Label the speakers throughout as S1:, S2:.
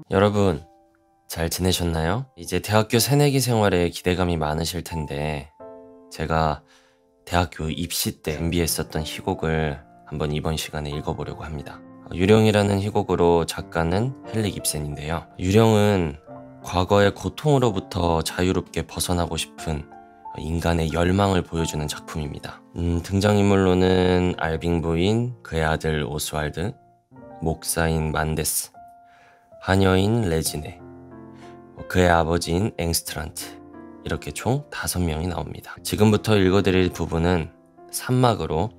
S1: 여러분, 잘 지내셨나요? 이제 대학교 새내기 생활에 기대감이 많으실 텐데, 제가 대학교 입시 때 준비했었던 희곡을 한번 이번 시간에 읽어보려고 합니다. 유령이라는 희곡으로 작가는 헨릭 입센인데요. 유령은 과거의 고통으로부터 자유롭게 벗어나고 싶은 인간의 열망을 보여주는 작품입니다. 등장인물로는 알빙 부인, 그의 아들 오스왈드, 목사인 만데스, 하녀인 레지네, 그의 아버지인 앵스트란트, 이렇게 총 5명이 나옵니다. 지금부터 읽어드릴 부분은 3막으로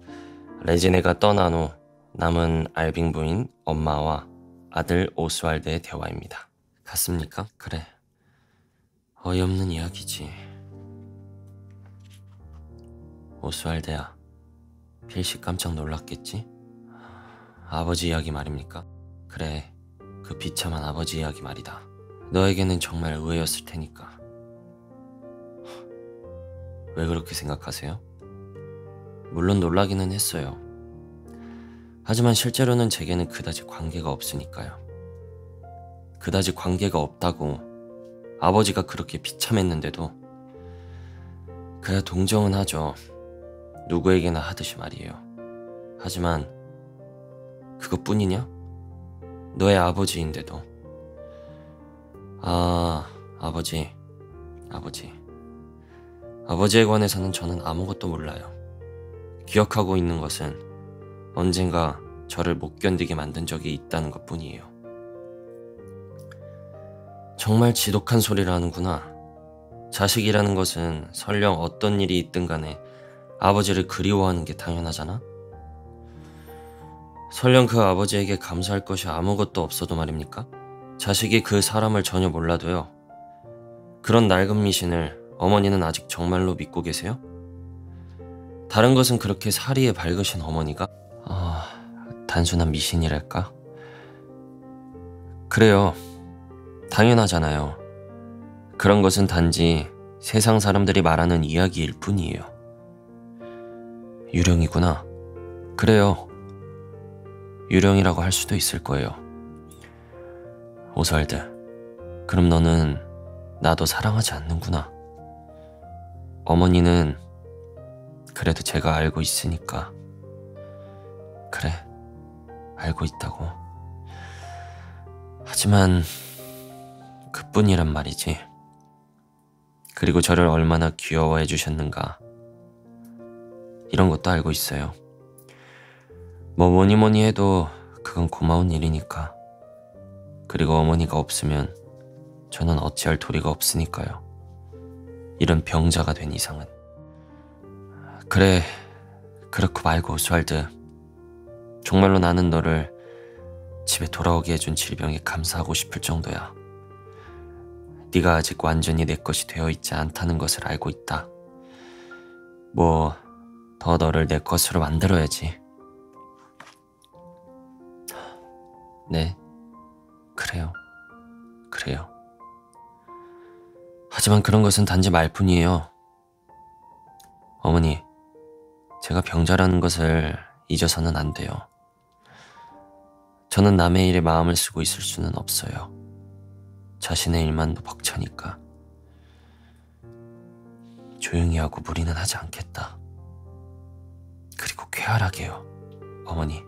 S1: 레지네가 떠난 후 남은 알빙 부인, 엄마와 아들 오스왈드의 대화입니다. 같습니까? 그래, 어이없는 이야기지. 오스왈드야, 필시 깜짝 놀랐겠지? 아버지 이야기 말입니까? 그래, 그 비참한 아버지 이야기 말이다. 너에게는 정말 의외였을 테니까. 왜 그렇게 생각하세요? 물론 놀라기는 했어요. 하지만 실제로는 제게는 그다지 관계가 없으니까요. 그다지 관계가 없다고 아버지가 그렇게 비참했는데도 그야 동정은 하죠. 누구에게나 하듯이 말이에요. 하지만 그것뿐이냐? 너의 아버지인데도. 아버지에 관해서는 저는 아무것도 몰라요. 기억하고 있는 것은 언젠가 저를 못 견디게 만든 적이 있다는 것뿐이에요. 정말 지독한 소리를 하는구나. 자식이라는 것은 설령 어떤 일이 있든 간에 아버지를 그리워하는 게 당연하잖아? 설령 그 아버지에게 감사할 것이 아무것도 없어도 말입니까? 자식이 그 사람을 전혀 몰라도요. 그런 낡은 미신을 어머니는 아직 정말로 믿고 계세요? 다른 것은 그렇게 사리에 밝으신 어머니가 단순한 미신이랄까? 그래요. 당연하잖아요. 그런 것은 단지 세상 사람들이 말하는 이야기일 뿐이에요. 유령이구나. 그래요. 유령이라고 할 수도 있을 거예요. 오스왈드, 그럼 너는 나도 사랑하지 않는구나. 어머니는 그래도 제가 알고 있으니까. 그래, 알고 있다고. 하지만 그뿐이란 말이지. 그리고 저를 얼마나 귀여워해 주셨는가, 이런 것도 알고 있어요. 뭐니 해도 그건 고마운 일이니까. 그리고 어머니가 없으면 저는 어찌할 도리가 없으니까요. 이런 병자가 된 이상은. 그래, 그렇고 말고 오스왈드. 정말로 나는 너를 집에 돌아오게 해준 질병에 감사하고 싶을 정도야. 네가 아직 완전히 내 것이 되어 있지 않다는 것을 알고 있다. 더 너를 내 것으로 만들어야지. 네, 그래요. 하지만 그런 것은 단지 말뿐이에요. 어머니, 제가 병자라는 것을 잊어서는 안 돼요. 저는 남의 일에 마음을 쓰고 있을 수는 없어요. 자신의 일만도 벅차니까. 조용히 하고 무리는 하지 않겠다. 그리고 쾌활하게요, 어머니.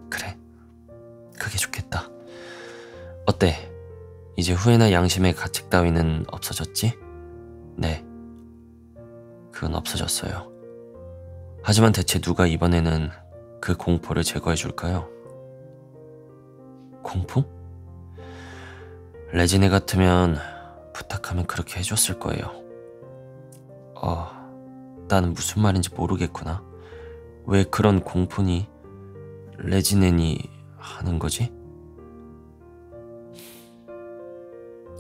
S1: 그래, 그게 좋겠다. 어때? 이제 후회나 양심의 가책 따위는 없어졌지? 네, 그건 없어졌어요. 하지만 대체 누가 이번에는 그 공포를 제거해 줄까요? 공포? 레지네 같으면 부탁하면 그렇게 해줬을 거예요. 나는 무슨 말인지 모르겠구나. 왜 그런 공포니 레지네니 하는 거지?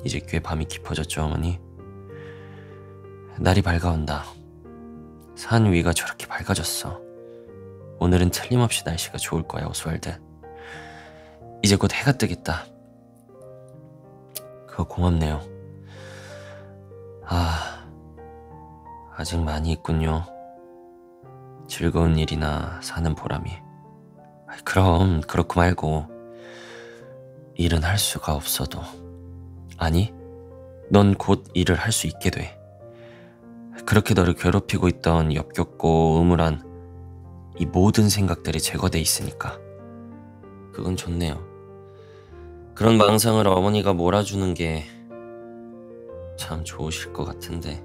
S1: 이제 꽤 밤이 깊어졌죠, 어머니. 날이 밝아온다. 산 위가 저렇게 밝아졌어. 오늘은 틀림없이 날씨가 좋을 거야, 오스왈드. 이제 곧 해가 뜨겠다. 그거 고맙네요. 아직 많이 있군요. 즐거운 일이나 사는 보람이. 그럼 그렇고 말고 일은 할 수가 없어도, 아니, 넌 곧 일을 할 수 있게 돼. 그렇게 너를 괴롭히고 있던 역겹고 음울한 이 모든 생각들이 제거돼 있으니까. 그건 좋네요. 그런 망상을 어머니가 몰아주는 게 참 좋으실 것 같은데.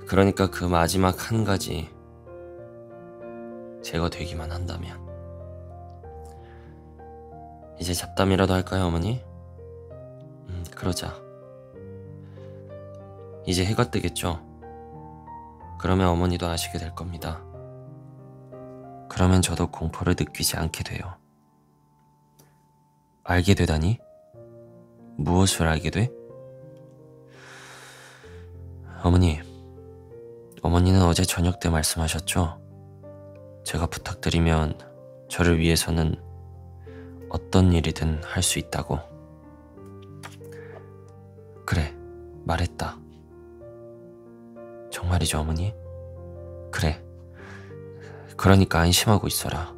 S1: 그러니까 그 마지막 한 가지 제거되기만 한다면. 이제 잡담이라도 할까요, 어머니? 그러자. 이제 해가 뜨겠죠? 그러면 어머니도 아시게 될 겁니다. 그러면 저도 공포를 느끼지 않게 돼요. 알게 되다니? 무엇을 알게 돼? 어머니는 어제 저녁 때 말씀하셨죠? 제가 부탁드리면 저를 위해서는 어떤 일이든 할 수 있다고. 그래, 말했다. 정말이죠, 어머니? 그래. 그러니까 안심하고 있어라.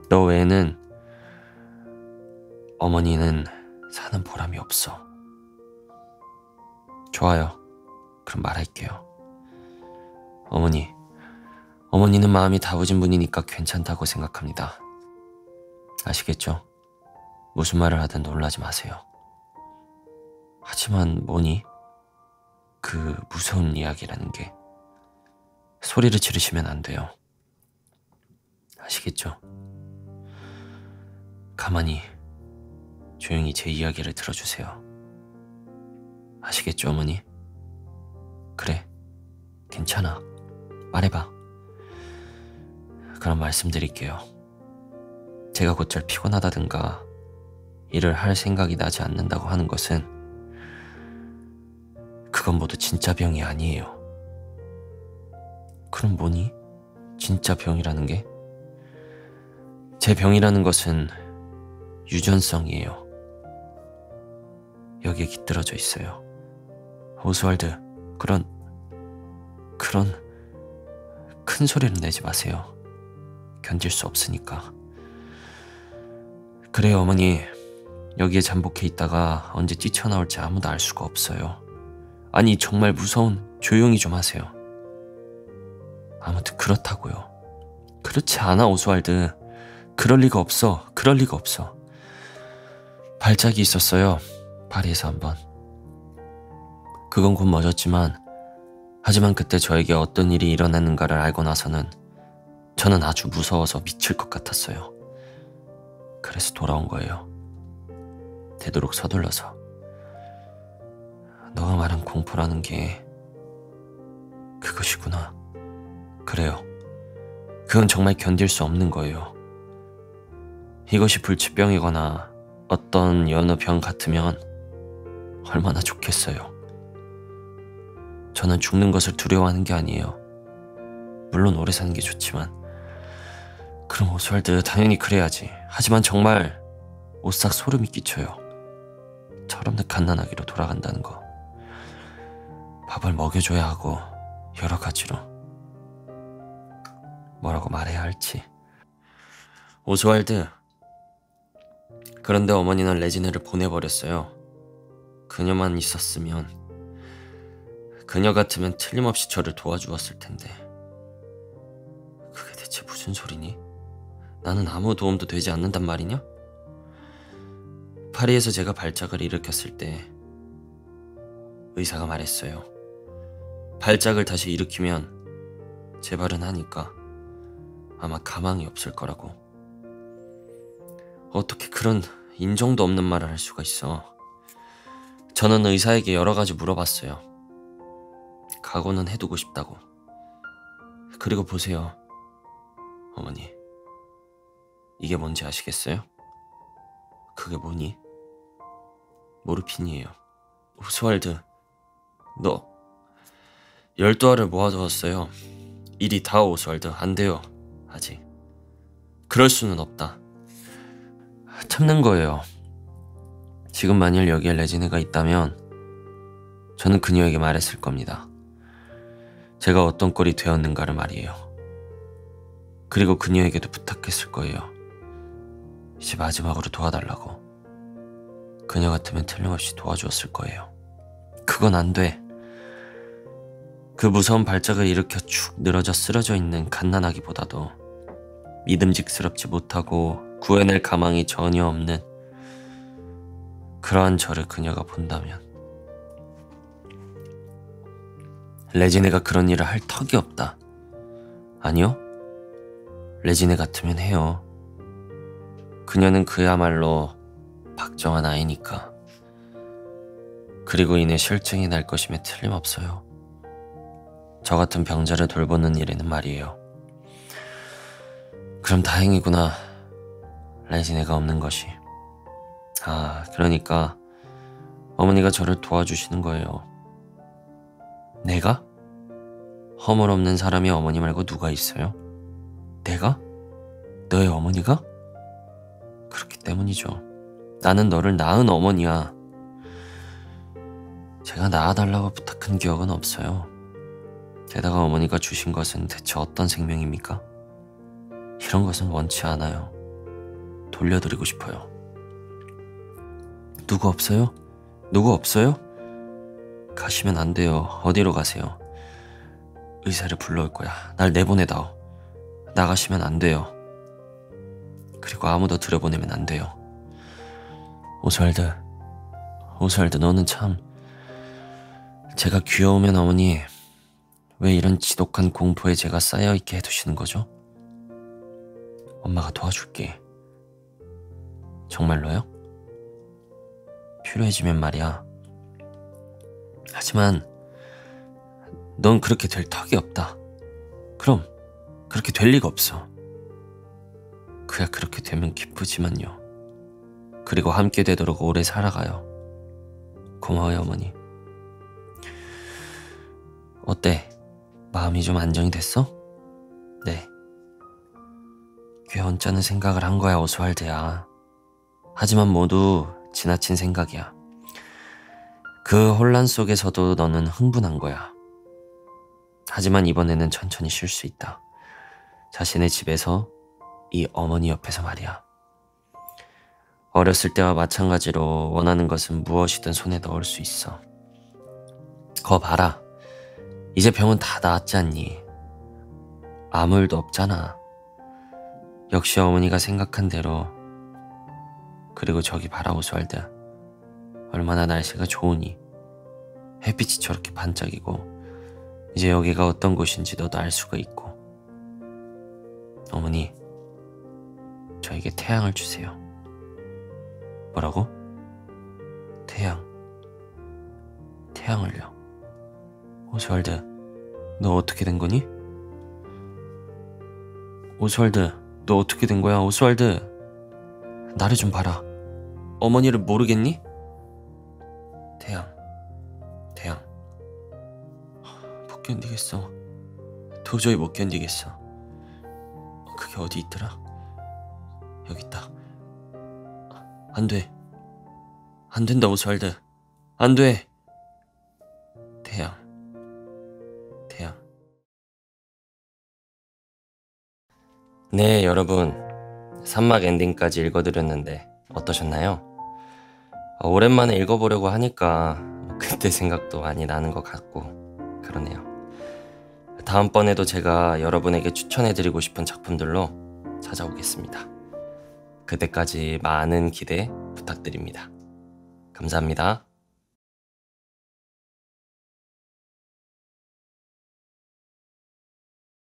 S1: 너 외에는 어머니는 사는 보람이 없어. 좋아요. 그럼 말할게요. 어머니는 마음이 다부진 분이니까 괜찮다고 생각합니다. 아시겠죠? 무슨 말을 하든 놀라지 마세요. 하지만 뭐니? 그 무서운 이야기라는 게. 소리를 지르시면 안 돼요. 아시겠죠? 가만히 조용히 제 이야기를 들어주세요. 아시겠죠, 어머니? 그래, 괜찮아. 말해봐. 그럼 말씀드릴게요. 제가 곧잘 피곤하다든가 일을 할 생각이 나지 않는다고 하는 것은 그건 모두 진짜 병이 아니에요. 그럼 뭐니? 진짜 병이라는 게? 제 병이라는 것은 유전성이에요. 여기에 깃들어져 있어요. 오스왈드, 그런 큰 소리를 내지 마세요. 견딜 수 없으니까. 그래요, 어머니. 여기에 잠복해 있다가 언제 뛰쳐나올지 아무도 알 수가 없어요. 아니, 정말 조용히 좀 하세요. 아무튼 그렇다고요. 그렇지 않아, 오스왈드. 그럴 리가 없어. 발작이 있었어요. 파리에서 한번. 그건 곧 멎었지만, 하지만 그때 저에게 어떤 일이 일어나는가를 알고 나서는 저는 아주 무서워서 미칠 것 같았어요. 그래서 돌아온 거예요. 되도록 서둘러서. 너가 말한 공포라는 게 그것이구나. 그래요. 그건 정말 견딜 수 없는 거예요. 이것이 불치병이거나 어떤 여느 병 같으면 얼마나 좋겠어요. 저는 죽는 것을 두려워하는 게 아니에요. 물론 오래 사는 게 좋지만. 그럼 오스왈드, 당연히 그래야지. 하지만 정말 오싹 소름이 끼쳐요. 철없는 갓난아기로 돌아간다는 거. 밥을 먹여줘야 하고 여러 가지로. 뭐라고 말해야 할지. 오스왈드, 그런데 어머니는 레지네를 보내버렸어요. 그녀만 있었으면, 그녀 같으면 틀림없이 저를 도와주었을 텐데. 그게 대체 무슨 소리니? 나는 아무 도움도 되지 않는단 말이냐? 파리에서 제가 발작을 일으켰을 때 의사가 말했어요. 발작을 다시 일으키면 재발은 하니까 아마 가망이 없을 거라고. 어떻게 그런 인정도 없는 말을 할 수가 있어. 저는 의사에게 여러 가지 물어봤어요. 각오는 해두고 싶다고. 그리고 보세요, 어머니. 이게 뭔지 아시겠어요? 그게 뭐니? 모르핀이에요. 오스왈드, 너 12알을 모아두었어요. 일이 다, 오스왈드. 안 돼요, 아직. 그럴 수는 없다. 참는 거예요. 지금 만일 여기에 레지네가 있다면 저는 그녀에게 말했을 겁니다. 제가 어떤 꼴이 되었는가를 말이에요. 그리고 그녀에게도 부탁했을 거예요. 이제 마지막으로 도와달라고. 그녀 같으면 틀림없이 도와주었을 거예요. 그건 안 돼. 그 무서운 발작을 일으켜 축 늘어져 쓰러져 있는 갓난아기보다도 믿음직스럽지 못하고 구해낼 가망이 전혀 없는 그러한 저를 그녀가 본다면, 레지네가 그런 일을 할 턱이 없다. 아니요, 레지네 같으면 해요. 그녀는 그야말로 박정한 아이니까. 그리고 이내 실증이 날 것임에 틀림없어요. 저 같은 병자를 돌보는 일에는 말이에요. 그럼 다행이구나, 레지네가 없는 것이. 그러니까 어머니가 저를 도와주시는 거예요. 내가? 허물 없는 사람이 어머니 말고 누가 있어요? 내가? 너의 어머니가? 그렇기 때문이죠. 나는 너를 낳은 어머니야. 제가 낳아달라고 부탁한 기억은 없어요. 게다가 어머니가 주신 것은 대체 어떤 생명입니까? 이런 것은 원치 않아요. 돌려드리고 싶어요. 누구 없어요? 누구 없어요? 가시면 안 돼요. 어디로 가세요? 의사를 불러올 거야. 날 내보내다오. 나가시면 안 돼요. 그리고 아무도 들여보내면 안 돼요. 오스왈드, 너는 참... 제가 귀여우면 어머니, 왜 이런 지독한 공포에 제가 쌓여있게 해두시는 거죠? 엄마가 도와줄게. 정말로요? 필요해지면 말이야. 하지만 넌 그렇게 될 턱이 없다. 그럼 그렇게 될 리가 없어. 그야 그렇게 되면 기쁘지만요. 그리고 함께 되도록 오래 살아가요. 고마워요, 어머니. 어때? 마음이 좀 안정이 됐어? 네. 꽤 언짢은 생각을 한 거야, 오스왈드야. 하지만 모두 지나친 생각이야. 그 혼란 속에서도 너는 흥분한 거야. 하지만 이번에는 천천히 쉴 수 있다. 자신의 집에서, 이 어머니 옆에서 말이야. 어렸을 때와 마찬가지로 원하는 것은 무엇이든 손에 넣을 수 있어. 거 봐라. 이제 병은 다 나았지 않니? 아무 일도 없잖아. 역시 어머니가 생각한 대로. 그리고 저기 봐라, 오스왈드. 얼마나 날씨가 좋으니. 햇빛이 저렇게 반짝이고 이제 여기가 어떤 곳인지 너도 알 수가 있고. 어머니, 저에게 태양을 주세요. 뭐라고? 태양을요. 오스왈드, 너 어떻게 된 거니? 오스왈드, 너 어떻게 된 거야? 오스왈드, 나를 좀 봐라. 어머니를 모르겠니? 태양. 못 견디겠어. 도저히 못 견디겠어. 그게 어디 있더라? 여기 있다. 안 돼. 안 된다, 오스왈드. 안 돼. 태양. 네, 여러분. 산막 엔딩까지 읽어드렸는데 어떠셨나요? 오랜만에 읽어보려고 하니까 그때 생각도 많이 나는 것 같고 그러네요. 다음번에도 제가 여러분에게 추천해드리고 싶은 작품들로 찾아오겠습니다. 그때까지 많은 기대 부탁드립니다. 감사합니다.